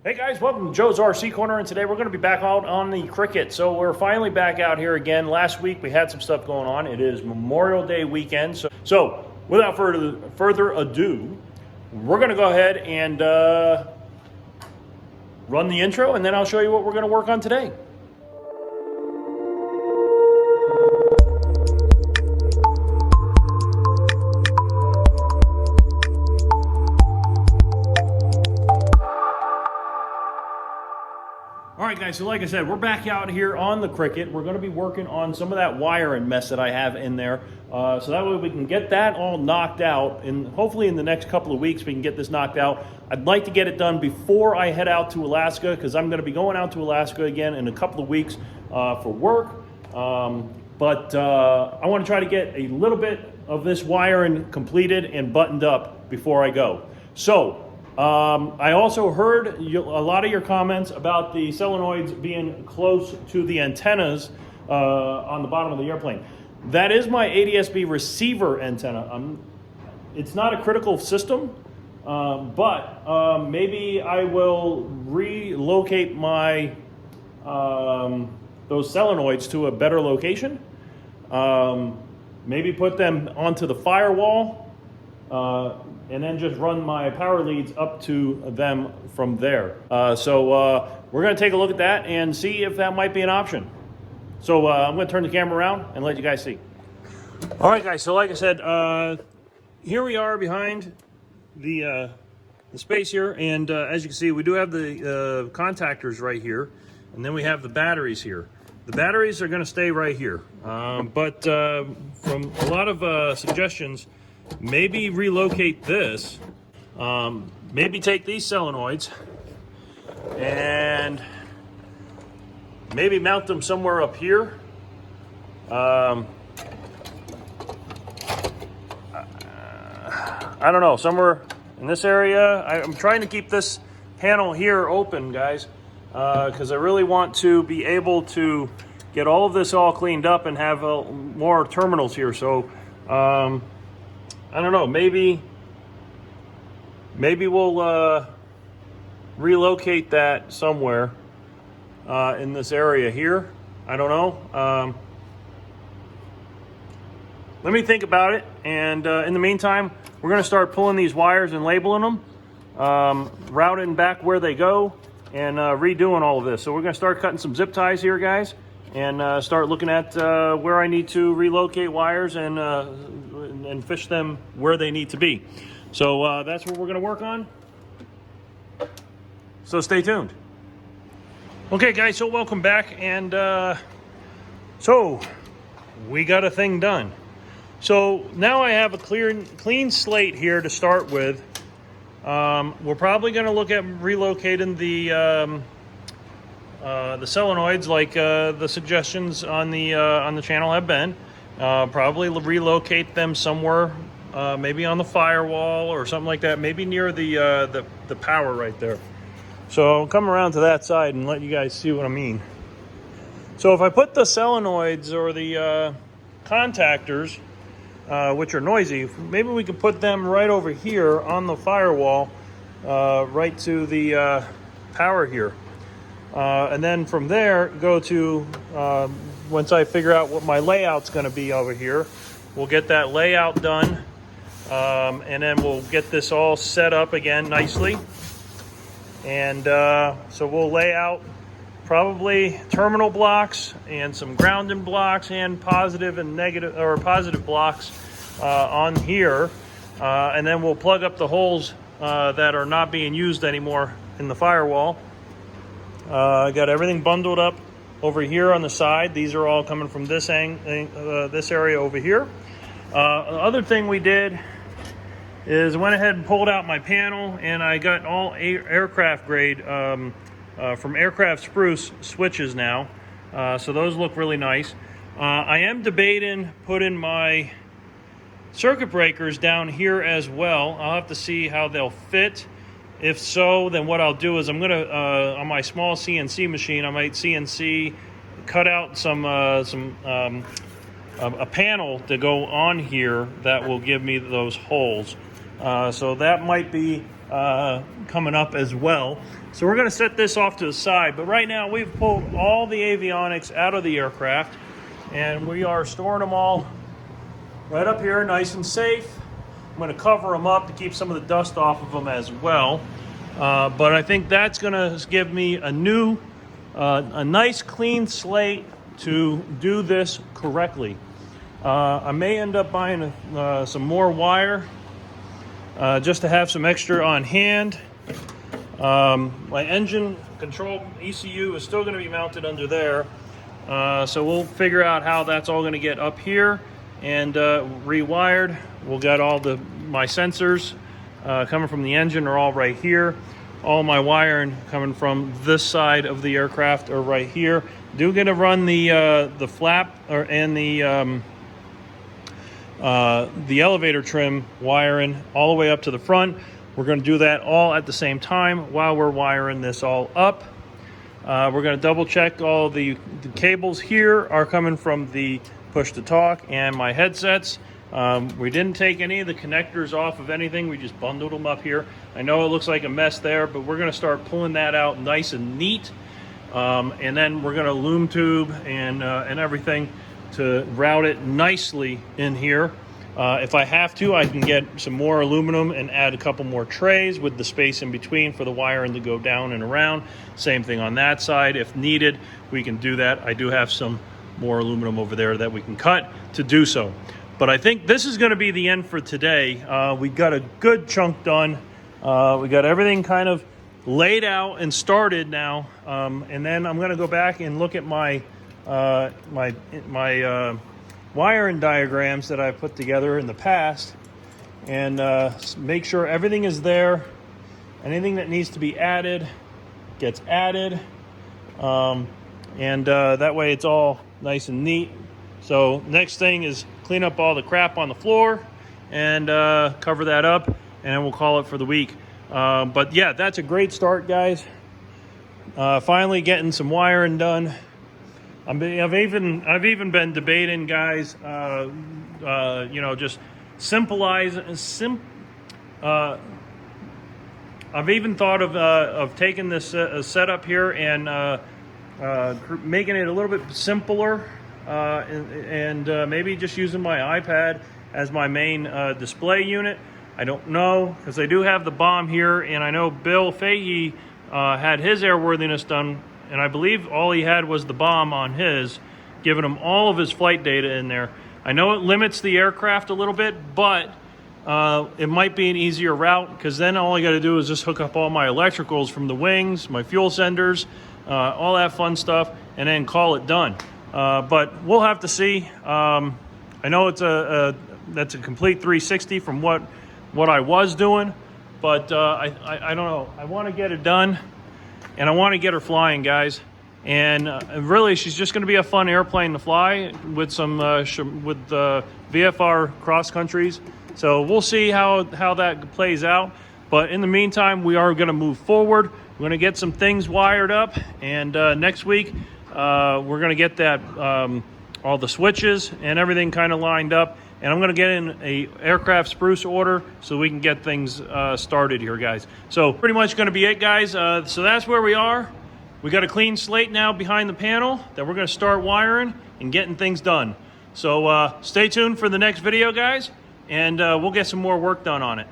Hey guys, welcome to Joe's RC Corner, and today we're going to be back out on the Cricket. So we're finally back out here again. Last week we had some stuff going on. It is Memorial Day weekend. So without further ado, we're going to go ahead and run the intro, and then I'll show you what we're going to work on today. All right, guys, so like I said, we're back out here on the Cricket. We're going to be working on some of that wiring mess that I have in there. So that way we can get that all knocked out, and hopefully in the next couple of weeks we can get this knocked out. I'd like to get it done before I head out to Alaska, because I'm going to be going out to Alaska again in a couple of weeks for work. But I want to try to get a little bit of this wiring completed and buttoned up before I go. So I also heard a lot of your comments about the solenoids being close to the antennas on the bottom of the airplane. That is my ADS-B receiver antenna. It's not a critical system, but maybe I will relocate my those solenoids to a better location. Maybe put them onto the firewall. And then just run my power leads up to them from there. So we're going to take a look at that and see if that might be an option. So I'm going to turn the camera around and let you guys see. All right, guys, so like I said, here we are behind the space here. And as you can see, we do have the contactors right here. And then we have the batteries here. The batteries are going to stay right here. But from a lot of suggestions, maybe relocate this, maybe take these solenoids and maybe mount them somewhere up here. I don't know, somewhere in this area. I'm trying to keep this panel here open, guys, because I really want to be able to get all of this all cleaned up and have more terminals here. So I don't know, maybe we'll relocate that somewhere in this area here. I don't know. Let me think about it, and in the meantime, we're going to start pulling these wires and labeling them, routing back where they go, and redoing all of this. So we're going to start cutting some zip ties here, guys, and start looking at where I need to relocate wires and fish them where they need to be. So that's what we're going to work on. So stay tuned. Okay, guys, so welcome back. And so we got a thing done. So now I have a clean slate here to start with. We're probably going to look at relocating the solenoids, like the suggestions on the channel have been. Probably relocate them somewhere, maybe on the firewall or something like that, maybe near the power right there. So I'll come around to that side and let you guys see what I mean. So if I put the solenoids or the contactors, which are noisy, maybe we can put them right over here on the firewall, right to the power here. And then from there, go to, once I figure out what my layout's going to be over here, we'll get that layout done, and then we'll get this all set up again nicely. And so we'll lay out probably terminal blocks and some grounding blocks and positive and negative, or positive blocks on here. And then we'll plug up the holes that are not being used anymore in the firewall. I got everything bundled up over here on the side. These are all coming from this this area over here. The other thing we did is went ahead and pulled out my panel, and I got all aircraft grade from Aircraft Spruce switches now. So those look really nice. I am debating putting my circuit breakers down here as well. I'll have to see how they'll fit. If so, then what I'll do is I'm going to, on my small CNC machine, I might CNC cut out a panel to go on here that will give me those holes. So that might be coming up as well. So we're going to set this off to the side. But right now we've pulled all the avionics out of the aircraft, and we are storing them all right up here, nice and safe. I'm going to cover them up to keep some of the dust off of them as well. But I think that's going to give me a nice clean slate to do this correctly. I may end up buying some more wire just to have some extra on hand. My engine control ECU is still going to be mounted under there. So we'll figure out how that's all going to get up here and rewired. We'll get all my sensors coming from the engine are all right here. All my wiring coming from this side of the aircraft are right here. Do going to run the flap and the elevator trim wiring all the way up to the front. We're going to do that all at the same time while we're wiring this all up. We're going to double check all the cables here are coming from the push to talk and my headsets. We didn't take any of the connectors off of anything. We just bundled them up here. I know it looks like a mess there, but we're going to start pulling that out nice and neat. And then we're going to loom tube and everything to route it nicely in here. If I have to, I can get some more aluminum and add a couple more trays with the space in between for the wiring to go down and around. Same thing on that side. If needed, we can do that. I do have some more aluminum over there that we can cut to do so. But I think this is going to be the end for today. We got a good chunk done. We got everything kind of laid out and started now. And then I'm going to go back and look at my wiring diagrams that I put together in the past and make sure everything is there. Anything that needs to be added gets added. And that way it's all nice and neat. So next thing is clean up all the crap on the floor and cover that up, and then we'll call it for the week. But yeah, that's a great start, guys. Finally getting some wiring done. I've even been debating, guys. Just I've even thought of taking this setup here and making it a little bit simpler. And maybe just using my iPad as my main display unit. I don't know, because I do have the bomb here, and I know Bill Fahey had his airworthiness done, and I believe all he had was the bomb on his, giving him all of his flight data in there. I know it limits the aircraft a little bit, but it might be an easier route, because then all I got to do is just hook up all my electricals from the wings, my fuel senders, all that fun stuff, and then call it done. But we'll have to see. I know it's that's a complete 360 from what I was doing, but I don't know. I want to get it done, and I want to get her flying, guys. And really, she's just going to be a fun airplane to fly with some VFR cross countries. So we'll see how that plays out. But in the meantime, we are going to move forward. We're going to get some things wired up, and next week. We're going to get that all the switches and everything kind of lined up, and I'm going to get in a aircraft spruce order so we can get things started here, guys. So pretty much going to be it, guys. So that's where we are. We got a clean slate now behind the panel that we're going to start wiring and getting things done. So stay tuned for the next video, guys, and we'll get some more work done on it.